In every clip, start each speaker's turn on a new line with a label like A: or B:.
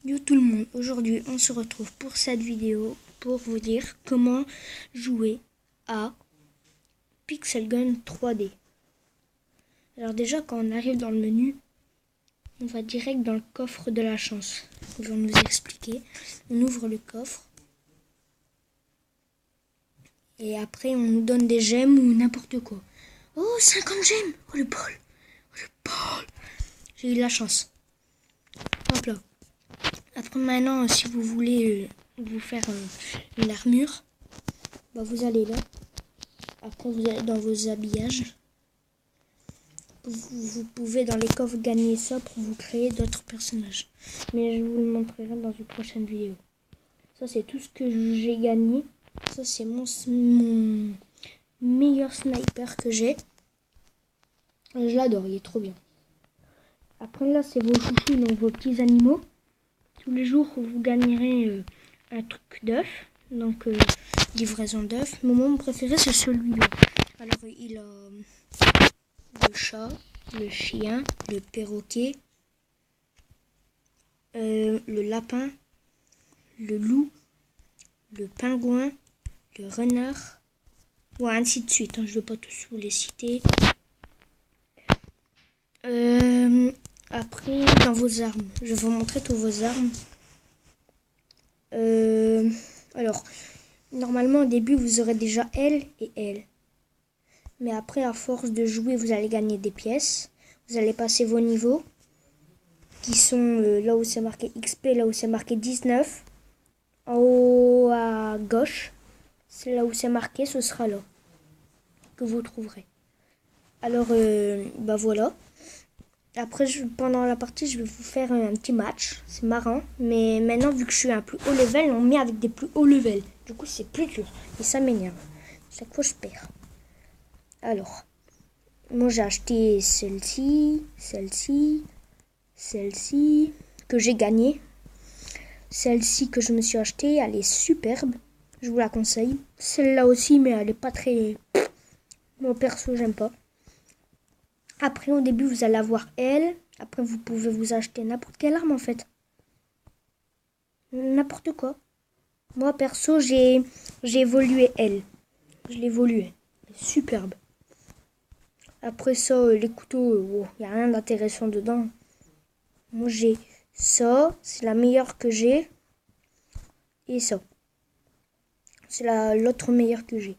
A: Yo tout le monde, aujourd'hui on se retrouve pour cette vidéo pour vous dire comment jouer à Pixel Gun 3D. Alors déjà quand on arrive dans le menu, on va direct dans le coffre de la chance. Ils vont nous expliquer. On ouvre le coffre et après on nous donne des gemmes ou n'importe quoi. Oh 50 gemmes. Oh le bol. J'ai eu de la chance. Hop là. Après maintenant, si vous voulez vous faire une armure, bah vous allez là. Après vous allez dans vos habillages. Vous pouvez dans les coffres gagner ça pour vous créer d'autres personnages. Mais je vous le montrerai dans une prochaine vidéo. Ça c'est tout ce que j'ai gagné. Ça c'est mon meilleur sniper que j'ai. Je l'adore, il est trop bien. Après là c'est vos chouchous, donc vos petits animaux. Tous les jours, vous gagnerez un truc d'œuf, donc livraison d'œuf. Mon préféré, c'est celui-là. Alors, il a le chat, le chien, le perroquet, le lapin, le loup, le pingouin, le renard, ouais, ainsi de suite. Hein, je ne veux pas tous vous les citer. Après, dans vos armes, je vais vous montrer toutes vos armes. Alors, normalement au début vous aurez déjà L et L. Mais après à force de jouer vous allez gagner des pièces. Vous allez passer vos niveaux. Qui sont là où c'est marqué XP, là où c'est marqué 19. En haut à gauche. C'est là où c'est marqué, ce sera là. Que vous trouverez. Alors bah voilà. Après, pendant la partie, je vais vous faire un petit match. C'est marrant. Mais maintenant, vu que je suis un plus haut level, on met avec des plus hauts levels. Du coup, c'est plus dur. Et ça m'énerve. Chaque fois, je perds. Alors, moi, j'ai acheté celle-ci, celle-ci, que j'ai gagnée. Celle-ci que je me suis achetée, elle est superbe. Je vous la conseille. Celle-là aussi, mais elle est pas très... Moi, perso, j'aime pas. Après, au début, vous allez avoir elle. Après, vous pouvez vous acheter n'importe quelle arme, en fait. N'importe quoi. Moi, perso, j'ai évolué elle. Je l'ai évolué. Superbe. Après ça, les couteaux, il n'y a rien d'intéressant dedans. Moi, j'ai ça. C'est la meilleure que j'ai. Et ça. C'est l'autre meilleure que j'ai.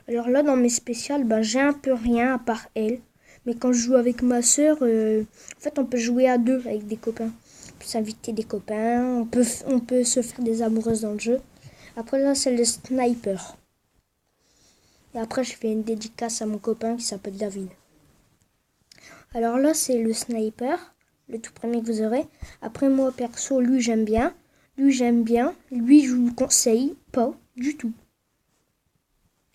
A: Alors là, dans mes spéciales, j'ai un peu rien à part elle. Mais quand je joue avec ma soeur, en fait, on peut jouer à deux avec des copains. On peut s'inviter des copains, on peut se faire des amoureuses dans le jeu. Après là, c'est le sniper. Et après, je fais une dédicace à mon copain qui s'appelle David. Alors là, c'est le sniper, le tout premier que vous aurez. Après, moi, perso, lui, j'aime bien. Lui, je vous le conseille pas du tout.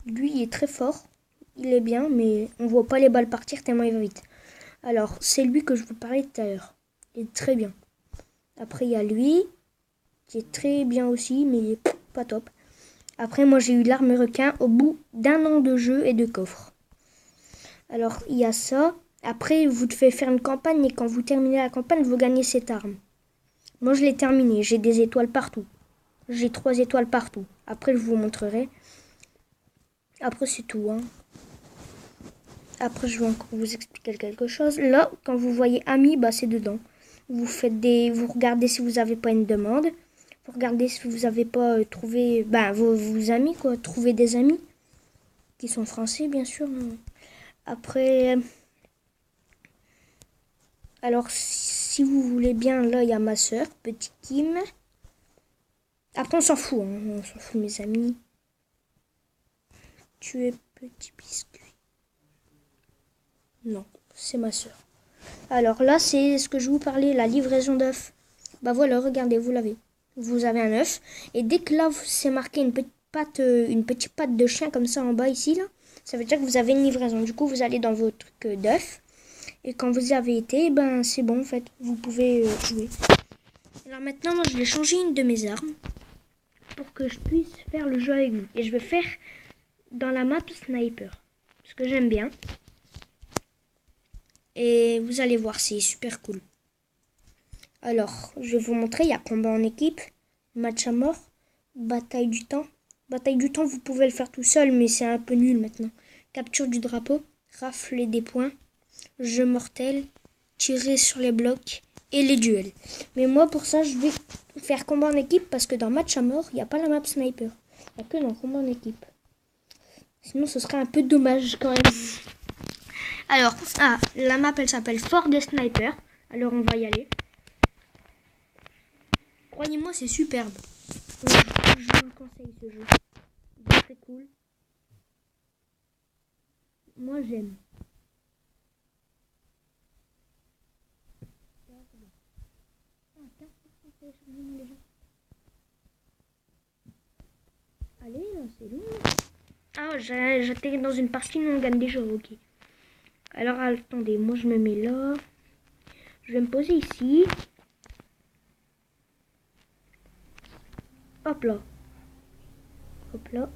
A: Lui, il est très fort. Il est bien, mais on voit pas les balles partir tellement il va vite. Alors, c'est lui que je vous parlais tout à l'heure. Il est très bien. Après, il y a lui, qui est très bien aussi, mais il est pas top. Après, moi, j'ai eu l'arme requin au bout d'1 an de jeu et de coffre. Alors, il y a ça. Après, vous devez faire une campagne et quand vous terminez la campagne, vous gagnez cette arme. Moi, je l'ai terminée. J'ai des étoiles partout. J'ai 3 étoiles partout. Après, je vous montrerai. Après, c'est tout, hein. Après, je vais encore vous expliquer quelque chose. Là, quand vous voyez amis, c'est dedans. Vous regardez si vous n'avez pas une demande. Vous regardez si vous n'avez pas trouvé, vos amis, quoi. Trouver des amis. Qui sont français, bien sûr. Après, alors, si vous voulez bien, là, il y a ma soeur, petit Kim. Après, on s'en fout, hein. On s'en fout, mes amis. Tu es petit biscuit. Non, c'est ma soeur. Alors là, c'est ce que je vous parlais, la livraison d'œufs. Voilà, regardez, vous l'avez. Vous avez un œuf. Et dès que là, c'est marqué une petite patte de chien comme ça en bas ici, là, ça veut dire que vous avez une livraison. Du coup, vous allez dans votre truc d'œuf. Et quand vous y avez été, c'est bon en fait. Vous pouvez jouer. Alors maintenant, moi, je vais changer une de mes armes pour que je puisse faire le jeu avec vous. Et je vais faire dans la map sniper. Parce que j'aime bien. Et vous allez voir, c'est super cool. Alors, je vais vous montrer, il y a combat en équipe, match à mort, bataille du temps. Bataille du temps, vous pouvez le faire tout seul, mais c'est un peu nul maintenant. Capture du drapeau, rafler des points, jeu mortel, tirer sur les blocs et les duels. Mais moi, pour ça, je vais faire combat en équipe parce que dans match à mort, il n'y a pas la map sniper. Il n'y a que dans combat en équipe. Sinon, ce serait un peu dommage quand même. Alors, la map, elle s'appelle Fort des Snipers. Alors, on va y aller. Croyez-moi, c'est superbe. Je vous le conseille, ce jeu. Il est très cool. Moi, j'aime. Allez, c'est long. Ah, j'étais dans une partie où on gagne déjà, ok. Alors, attendez, moi je me mets là. Je vais me poser ici. Hop là. Hop là.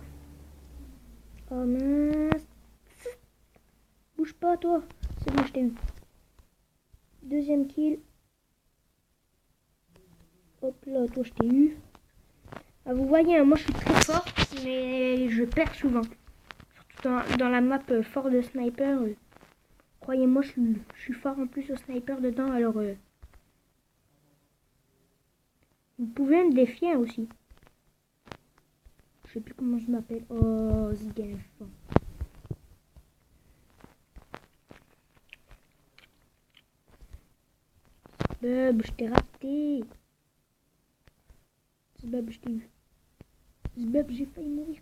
A: Oh mince. Bouge pas, toi. C'est bon, je t'ai eu. Deuxième kill. Hop là, toi, je t'ai eu. Ah, vous voyez, moi je suis très fort, mais je perds souvent. Surtout dans la map fort de sniper. Croyez-moi, je suis fort en plus au sniper dedans, alors vous pouvez me défier aussi. Je sais plus comment je m'appelle. Oh, Zgaf. Zbub, je t'ai raté. Zbub, je t'ai eu. Zbub, j'ai failli mourir.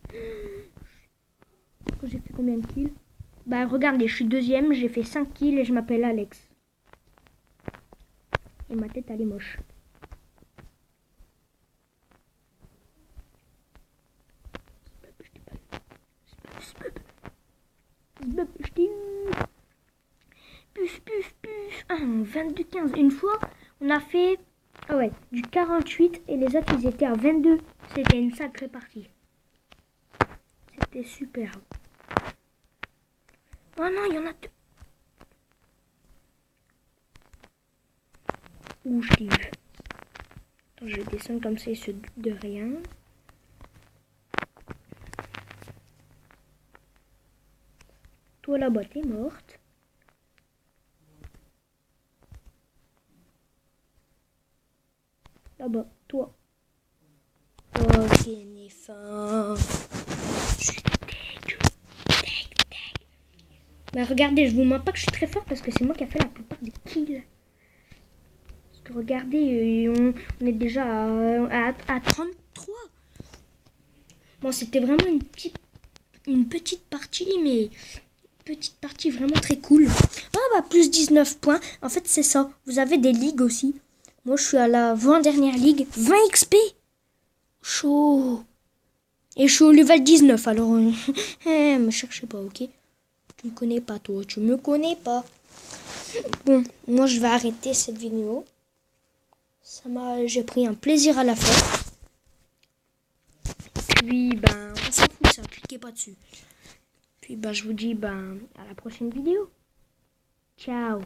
A: J'ai fait combien de kills? Bah regardez, je suis deuxième, j'ai fait 5 kills et je m'appelle Alex. Et ma tête elle est moche. Zbub, je t'ai eu. Puf, puf, puf. 22-15. Une fois, on a fait du 48 et les autres ils étaient à 22. C'était une sacrée partie. C'était super. Oh non, il y en a deux. Ouh, je t'ai eu. Attends, je vais descendre comme ça, il se doute de rien. Toi là-bas, t'es morte. Là-bas, toi. Ok, Néfin. Bah regardez, je vous mens pas que je suis très fort parce que c'est moi qui a fait la plupart des kills. Parce que regardez, on est déjà à 33. Bon, c'était vraiment une petite partie, mais petite partie vraiment très cool. Ah bah plus 19 points. En fait, c'est ça. Vous avez des ligues aussi. Moi, je suis à la 20e ligue. 20 XP. Chaud. Et je suis au level 19, alors me cherchez pas, ok? Tu me connais pas, toi, tu me connais pas. Bon, moi je vais arrêter cette vidéo. J'ai pris un plaisir à la faire. Puis ben, on s'en fout ça, cliquez pas dessus. Puis ben, je vous dis ben à la prochaine vidéo. Ciao.